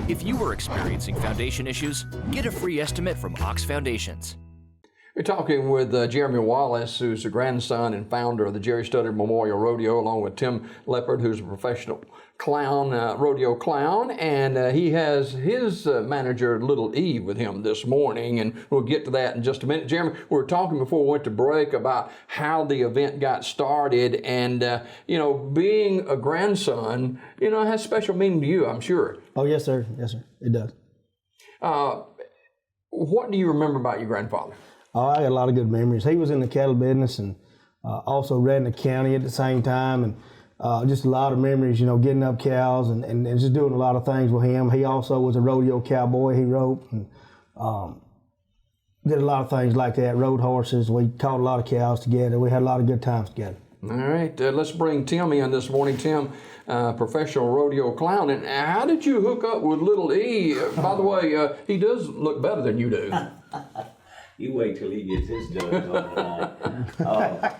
If you are experiencing foundation issues, get a free estimate from Ox Foundations. We're talking with Jeremy Wallis, who's the grandson and founder of the Jerry Studdard Memorial Rodeo, along with Tim Lepard, who's a professional clown, rodeo clown, and he has his manager, Little E, with him this morning, and we'll get to that in just a minute. Jeremy, we were talking before we went to break about how the event got started, and, being a grandson, has special meaning to you, I'm sure. Oh, yes, sir. Yes, sir. It does. What do you remember about your grandfather? Oh, I got a lot of good memories. He was in the cattle business and also ran the county at the same time, and just a lot of memories, getting up cows and just doing a lot of things with him. He also was a rodeo cowboy. He roped and did a lot of things like that, rode horses. We caught a lot of cows together. We had a lot of good times together. All right, let's bring Tim in this morning. Tim, professional rodeo clown. And how did you hook up with Little E? By the way, he does look better than you do. You wait till he gets his duds on tonight.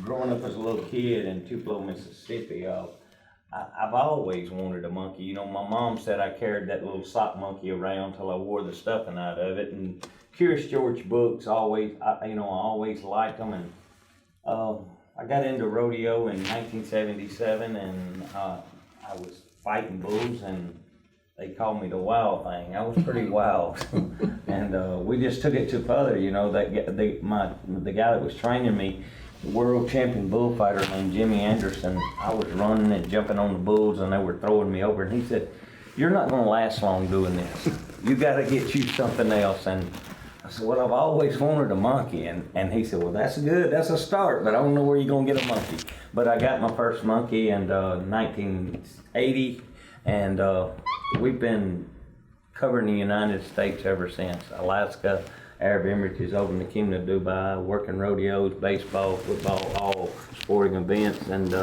Growing up as a little kid in Tupelo, Mississippi, I've always wanted a monkey. My mom said I carried that little sock monkey around till I wore the stuffing out of it. And Curious George books, I always liked them. And I got into rodeo in 1977, and I was fighting bulls, and they called me the wild thing. I was pretty wild, and we just took it too further. The guy that was training me, the world champion bullfighter named Jimmy Anderson. I was running and jumping on the bulls, and they were throwing me over. And he said, "You're not going to last long doing this. You got to get you something else." And I said, "Well, I've always wanted a monkey." And he said, "Well, that's good. That's a start, but I don't know where you're going to get a monkey." But I got my first monkey in 1980, and we've been covering the United States ever since. Alaska, Arab Emirates, over in the Kingdom of Dubai, working rodeos, baseball, football, all sporting events, and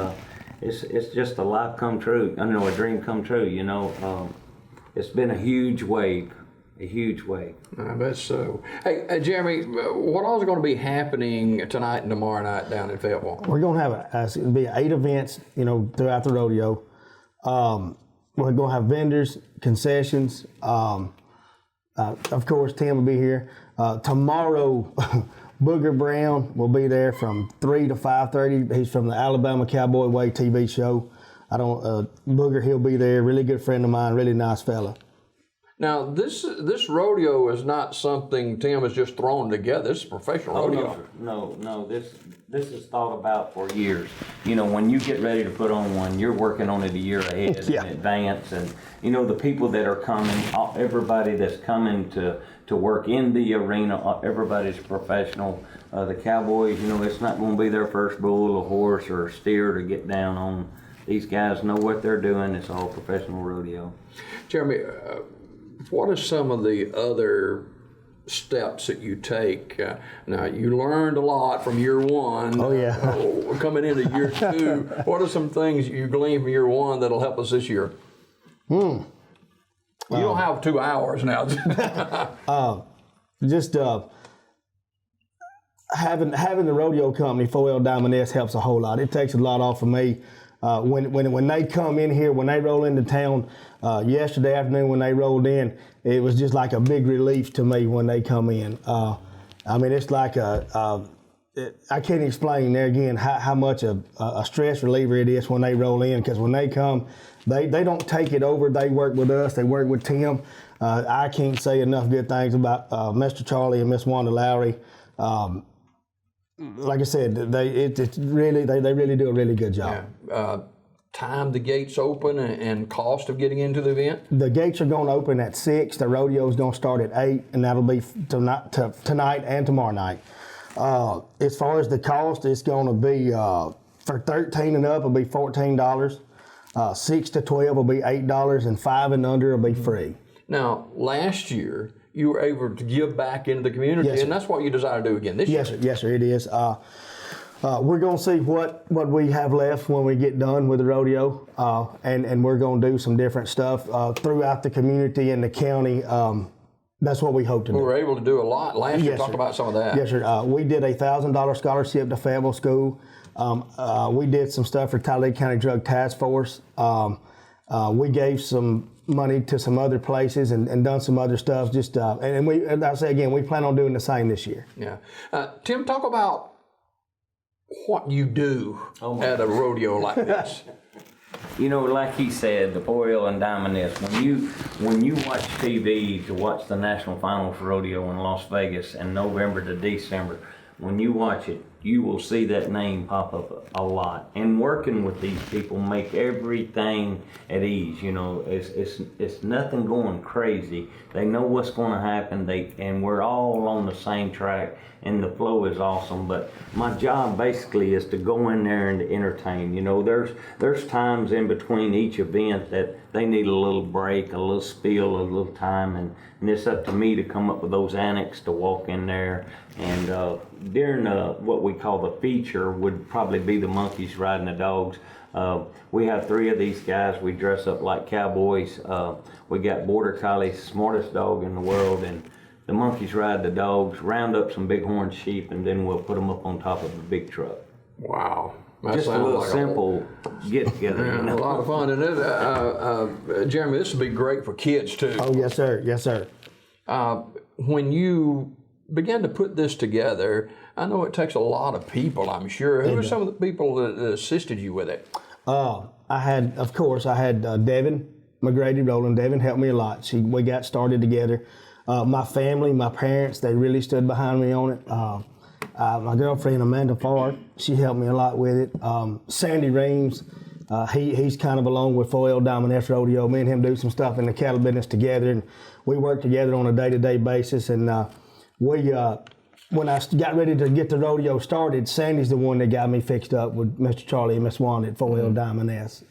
it's just a life come true. A dream come true. It's been a huge wave. A huge wave. I bet so. Hey, Jeremy, what all is going to be happening tonight and tomorrow night down in Fayetteville? We're going to have it'll be 8 events, throughout the rodeo. We're going to have vendors, concessions. Of course, Tim will be here. Tomorrow, Booger Brown will be there from 3 to 5:30. He's from the Alabama Cowboy Way TV show. Booger, he'll be there. Really good friend of mine, really nice fella. Now, this rodeo is not something Tim has just thrown together. This is professional rodeo. No. This is thought about for years. When you get ready to put on one, you're working on it a year ahead in advance. And, the people that are coming, everybody that's coming to work in the arena, everybody's professional. The cowboys, it's not going to be their first bull or horse or steer to get down on. These guys know what they're doing. It's all professional rodeo. Jeremy, what are some of the other steps that you take? Now, you learned a lot from year one. Oh, yeah. Coming into year 2, what are some things you gleaned from year 1 that'll help us this year? You don't have 2 hours now. Having the rodeo company, 4L Diamond S, helps a whole lot. It takes a lot off of me. When they come in here, when they roll into town, yesterday afternoon when they rolled in, it was just like a big relief to me when they come in. It's like I can't explain there again how much a stress reliever it is when they roll in, because when they come, they don't take it over. They work with us. They work with Tim. I can't say enough good things about Mr. Charlie and Miss Wanda Lowry. Like I said, they really do a really good job. Yeah. Time the gates open and cost of getting into the event? The gates are going to open at 6. The rodeo is going to start at 8, and that'll be tonight and tomorrow night. As far as the cost, it's going to be for 13 and up, it'll be $14. 6 to 12 will be $8, and 5 and under will be free. Now, last year, you were able to give back into the community, and that's what you desire to do again this year. Yes, sir, it is. We're going to see what we have left when we get done with the rodeo, and we're going to do some different stuff throughout the community and the county. That's what we hope to do. We were able to do a lot last year. Talk about some of that. Yes, sir. We did a $1,000 scholarship to Fayetteville School. We did some stuff for Talladega County Drug Task Force. We gave some money to some other places and done some other stuff. Just and we, as I say again, we plan on doing the same this year. Yeah. Tim, talk about what you do at a rodeo like this. You know, like he said, the 4L and Diamondess, when you watch TV to watch the National Finals Rodeo in Las Vegas in November to December, when you watch it, you will see that name pop up a lot. And working with these people make everything at ease. You know, it's nothing going crazy. They know what's going to happen. And we're all on the same track, and the flow is awesome. But my job basically is to go in there and to entertain. You know, there's times in between each event that they need a little break, a little spiel, a little time, and it's up to me to come up with those annex to walk in there. And during what we call the feature would probably be the monkeys riding the dogs. We have 3 of these guys. We dress up like cowboys. We got Border Collie's smartest dog in the world, and the monkeys ride the dogs, round up some bighorn sheep, and then we'll put them up on top of a big truck. Wow. That Just a little like simple get together. You know? A lot of fun. And Jeremy, this would be great for kids too. Oh yes, sir. Yes, sir. When you began to put this together, I know it takes a lot of people, I'm sure. Who were some of the people that assisted you with it? I had Devin McGrady Rowland. Devin helped me a lot. We got started together. My family, my parents, they really stood behind me on it. My girlfriend, Amanda Ford, she helped me a lot with it. Sandy Reams, he's kind of along with 4L Diamondess Rodeo. Me and him do some stuff in the cattle business together, and we work together on a day-to-day basis. And when I got ready to get the rodeo started, Sandy's the one that got me fixed up with Mr. Charlie and Miss Wanda at 4L Diamondess.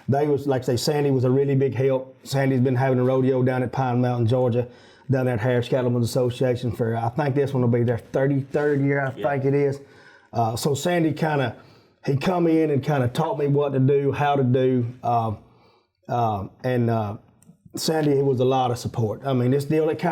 They was, like I say, Sandy was a really big help. Sandy's been having a rodeo down at Pine Mountain, Georgia, down there at Harris Cattlemen's Association for, I think this one will be their 33rd year, I think it is. So Sandy he come in and kind of taught me what to do, how to do, and Sandy, it was a lot of support. I mean, this deal, it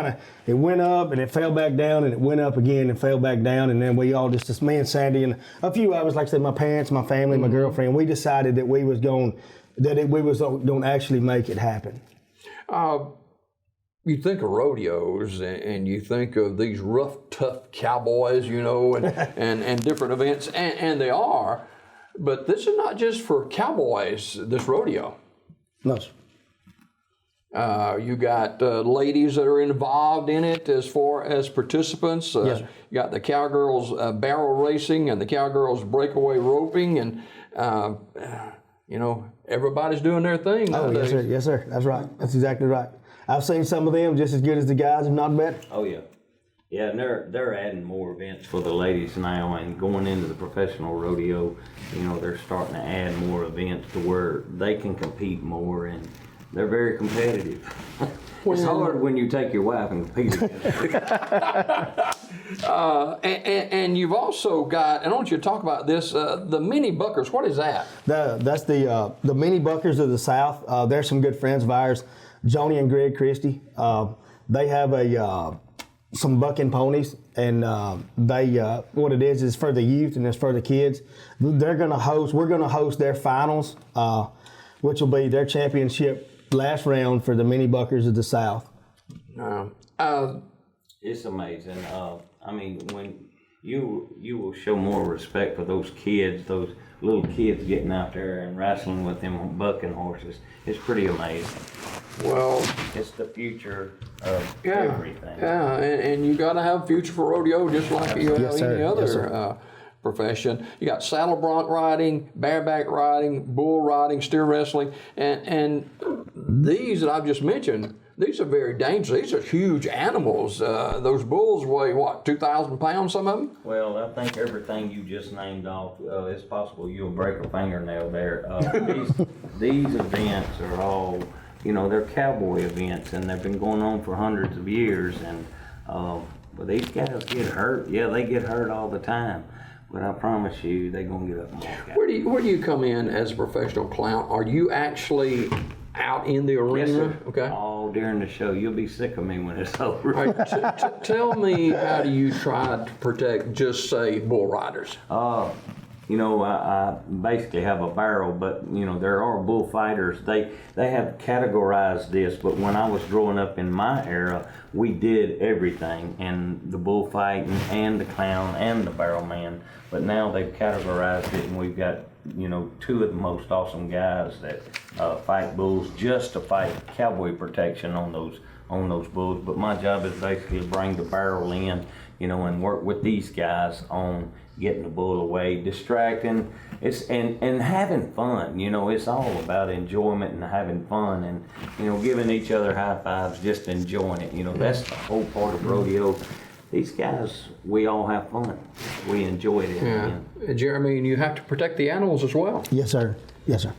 went up and it fell back down, and it went up again and fell back down, and then we all just me and Sandy and a few of us, like I said, my parents, my family, my girlfriend, we decided that we was going to actually make it happen. You think of rodeos and you think of these rough, tough cowboys, you know, and different events, and they are, but this is not just for cowboys, this rodeo. No, sir. You got ladies that are involved in it as far as participants. Yes, you got the cowgirls barrel racing and the cowgirls breakaway roping, and you know, everybody's doing their thing nowadays. Yes, sir. Yes, sir. That's right. That's exactly right. I've seen some of them just as good as the guys, if not better. Oh yeah, yeah, and they're adding more events for the ladies now, and going into the professional rodeo, you know, they're starting to add more events to where they can compete more, and they're very competitive. It's hard when you take your wife and compete against her. And you've also got, and I want you to talk about this, the mini buckers. What is that? That's the mini buckers of the South. They're some good friends of ours, Joni and Greg Christie. They have some bucking ponies, and what it is for the youth and it's for the kids. We're going to host their finals, which will be their championship last round for the mini buckers of the South. It's amazing. I mean, when you will show more respect for those kids, those little kids getting out there and wrestling with them bucking horses. It's pretty amazing. Well, it's the future of everything. Yeah, and you got to have future for rodeo just like you have any other profession. You got saddle bronc riding, bareback riding, bull riding, steer wrestling, and these that I've just mentioned, these are very dangerous. These are huge animals. Those bulls weigh, what, 2,000 pounds, some of them? Well, I think everything you just named off, it's possible you'll break a fingernail there. These events are all, you know, they're cowboy events, and they've been going on for hundreds of years, and but these guys get hurt. Yeah, they get hurt all the time. But I promise you, they're going to get up and walk out. Where do you come in as a professional clown? Are you actually out in the arena? Yes, sir. Okay. All during the show. You'll be sick of me when it's over. All right, tell me, how do you try to protect, just say, bull riders? I basically have a barrel, but there are bullfighters. They have categorized this, but when I was growing up in my era, we did everything, and the bullfighting and the clown and the barrel man. But now they've categorized it, and we've got two of the most awesome guys that fight bulls just to fight cowboy protection on those bulls. But my job is basically to bring the barrel in, and work with these guys on getting the bull away, distracting, and having fun. It's all about enjoyment and having fun, and giving each other high fives, just enjoying it. That's the whole part of rodeo. These guys, we all have fun. We enjoy it. Yeah. Jeremy, and you have to protect the animals as well. Yes, sir. Yes, sir.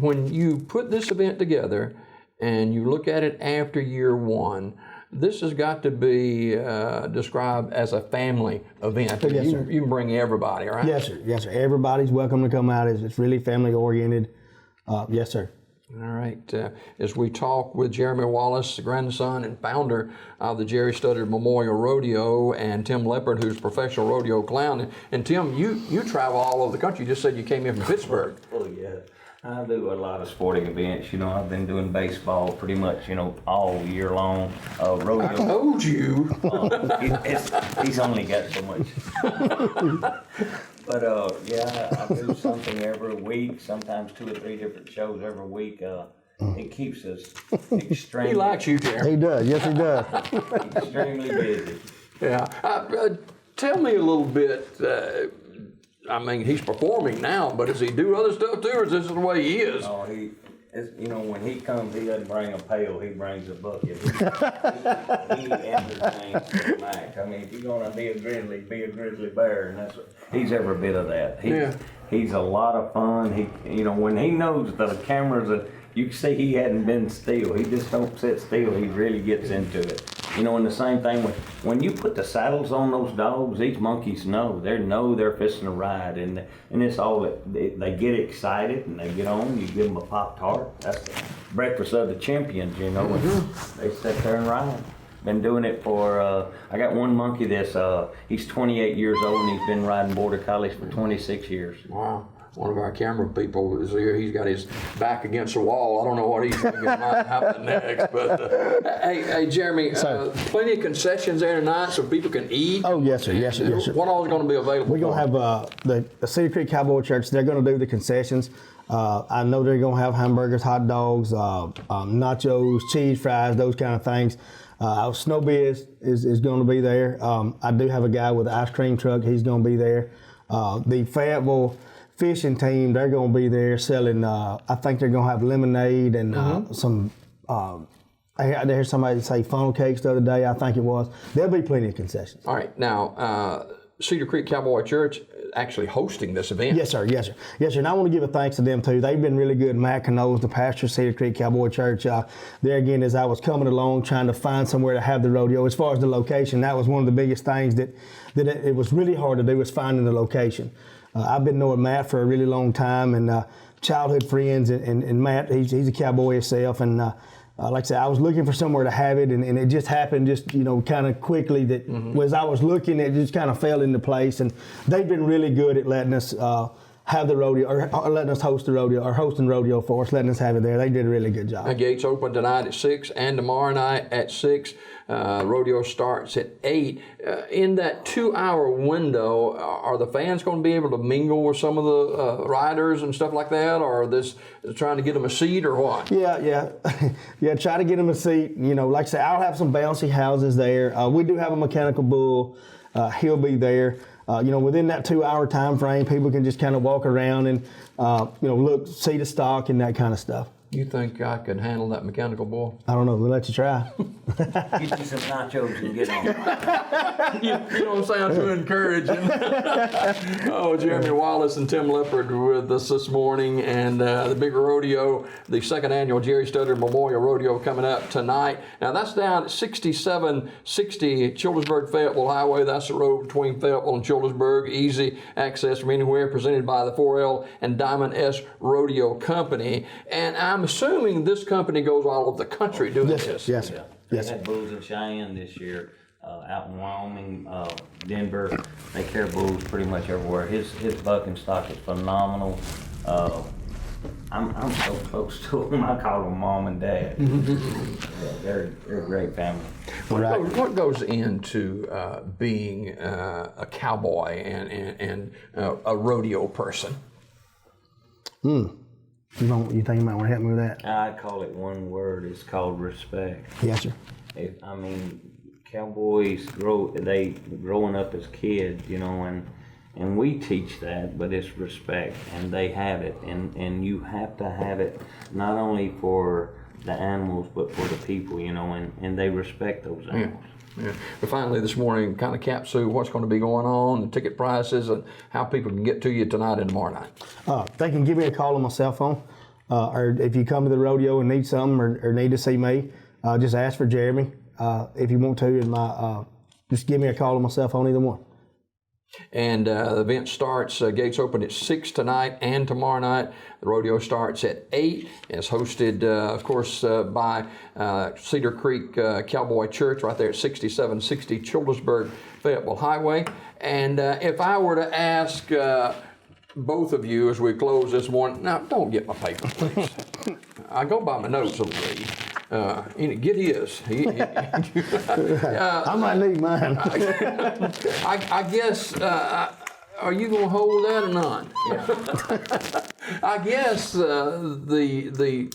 When you put this event together and you look at it after year one, this has got to be described as a family event. Yes, sir. You can bring everybody, right? Yes, sir. Yes, sir. Everybody's welcome to come out. It's really family oriented. Yes, sir. All right. As we talk with Jeremy Wallis, the grandson and founder of the Jerry Studdard Memorial Rodeo, and Tim Lepard, who's a professional rodeo clown. And Tim, you travel all over the country. You just said you came in from Pittsburgh. Oh, yeah. I do a lot of sporting events. I've been doing baseball pretty much, all year long. Rodeo. I told you. He's only got so much. But yeah, I do something every week, sometimes 2 or 3 different shows every week. It keeps us extremely. He likes you, Jeremy. He does. Yes, he does. Extremely busy. Yeah. Tell me a little bit. He's performing now, but does he do other stuff too, or is this the way he is? Oh, when he comes, he doesn't bring a pail, he brings a bucket. He entertains the max. If you're going to be a grizzly bear, and that's what, he's every bit of that. He's a lot of fun. When he knows the cameras, you can see he hadn't been still. He just don't sit still. He really gets into it. And the same thing when you put the saddles on those dogs, these monkeys know they're fixing to ride, and it's all that they get excited and they get on. You give them a Pop-Tart. That's the breakfast of the champions, and they sit there and ride. Been doing it for, I got one monkey he's 28 years old and he's been riding border collies for 26 years. Wow. One of our camera people is here. He's got his back against the wall. I don't know what he's thinking might happen next. But hey, Jeremy, plenty of concessions there tonight so people can eat. Oh, yes, sir. Yes, sir. Yes, sir. What all is going to be available? We're going to have the Cedar Creek Cowboy Church. They're going to do the concessions. I know they're going to have hamburgers, hot dogs, nachos, cheese fries, those kind of things. Snowbiz is going to be there. I do have a guy with an ice cream truck. He's going to be there. The Fayetteville fishing team, they're going to be there selling, I think they're going to have lemonade and some, I heard somebody say funnel cakes the other day, I think it was. There'll be plenty of concessions. All right. Now, Cedar Creek Cowboy Church actually hosting this event. Yes, sir. Yes, sir. Yes, sir. And I want to give a thanks to them, too. They've been really good. Matt Knowles, the pastor of Cedar Creek Cowboy Church. There again, as I was coming along trying to find somewhere to have the rodeo, as far as the location, that was one of the biggest things that it was really hard to do, was finding the location. I've been knowing Matt for a really long time, and childhood friends, and Matt, he's a cowboy himself, and like I said, I was looking for somewhere to have it, and it just happened kind of quickly that as I was looking, it just kind of fell into place, and they've been really good at letting us have the rodeo, or letting us host the rodeo, or hosting rodeo for us, letting us have it there. They did a really good job. The gates open tonight at 6 and tomorrow night at 6. Rodeo starts at 8. In that 2-hour window, are the fans going to be able to mingle with some of the riders and stuff like that, or are this trying to get them a seat, or what? Yeah. Try to get them a seat. Like I say, I'll have some bouncy houses there. We do have a mechanical bull. He'll be there. Within that 2-hour time frame, people can just kind of walk around and, look, see the stock and that kind of stuff. You think I could handle that mechanical bull? I don't know. We'll let you try. Get you some nachos and get on. You don't sound too encouraging. Oh, Jeremy Wallis and Tim Lepard with us this morning, and the big rodeo, the second annual Jerry Studdard Memorial Rodeo coming up tonight. Now that's down at 6760 Childersburg Fayetteville Highway. That's the road between Fayetteville and Childersburg. Easy access from anywhere. Presented by the 4L and Diamond S Rodeo Company. And I'm assuming this company goes all over the country doing this. Yes, sir. They had bulls in Cheyenne this year. out in Wyoming, Denver. They carry bulls pretty much everywhere. His bucking stock is phenomenal. I'm so close to them. I call them mom and dad. Yeah, they're a great family. What goes into being a cowboy and a rodeo person? You think you might want to help me with that? I call it one word. It's called respect. Yes, sir. Cowboys growing up as kids, you know, and we teach that, but it's respect, and they have it, and you have to have it not only for the animals but for the people, you know, and they respect those animals. Yeah. But finally, this morning, kind of cap Sue, what's going to be going on, the ticket prices, and how people can get to you tonight and tomorrow night. They can give me a call on my cell phone, or if you come to the rodeo and need something or need to see me, just ask for Jeremy. If you want to, and just give me a call on my cell phone, either one. And the event starts, gates open at 6 tonight and tomorrow night. The rodeo starts at 8. It's hosted, of course, by Cedar Creek Cowboy Church right there at 6760 Childersburg Fayetteville Highway. And if I were to ask both of you as we close this morning, now don't get my paper, please. I go by my notes a little bit. Get his. I might need mine. I guess, are you going to hold that or not? I guess the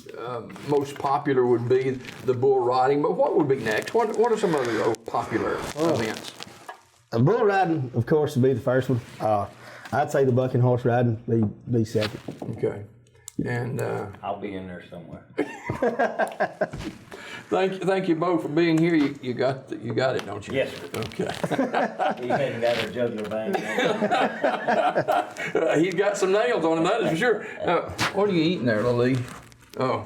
most popular would be the bull riding, but what would be next? What are some other popular events? Bull riding, of course, would be the first one. I'd say the bucking horse riding be second. Okay. And I'll be in there somewhere. Thank you both for being here. You got it, don't you? Yes, sir. Okay. He hadn't got a jugular vein. He's got some nails on him, that is for sure. What are you eating there, Little E? Oh,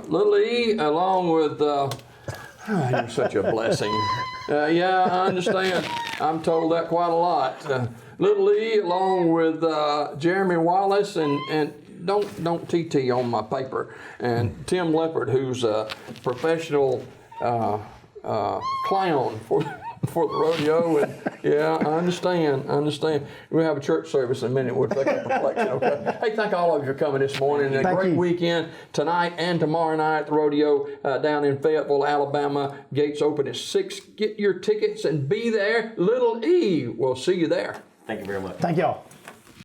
Little E, along with. You're such a blessing. Yeah, I understand. I'm told that quite a lot. Little E, along with Jeremy Wallis and don't TT on my paper, and Tim Lepard, who's a professional clown for the rodeo, and yeah, I understand. We'll have a church service in a minute. We'll take up a reflection, okay? Hey, thank all of you for coming this morning. A great weekend tonight and tomorrow night at the rodeo down in Fayetteville, Alabama. Gates open at 6. Get your tickets and be there. Little E, we'll see you there. Thank you very much. Thank y'all.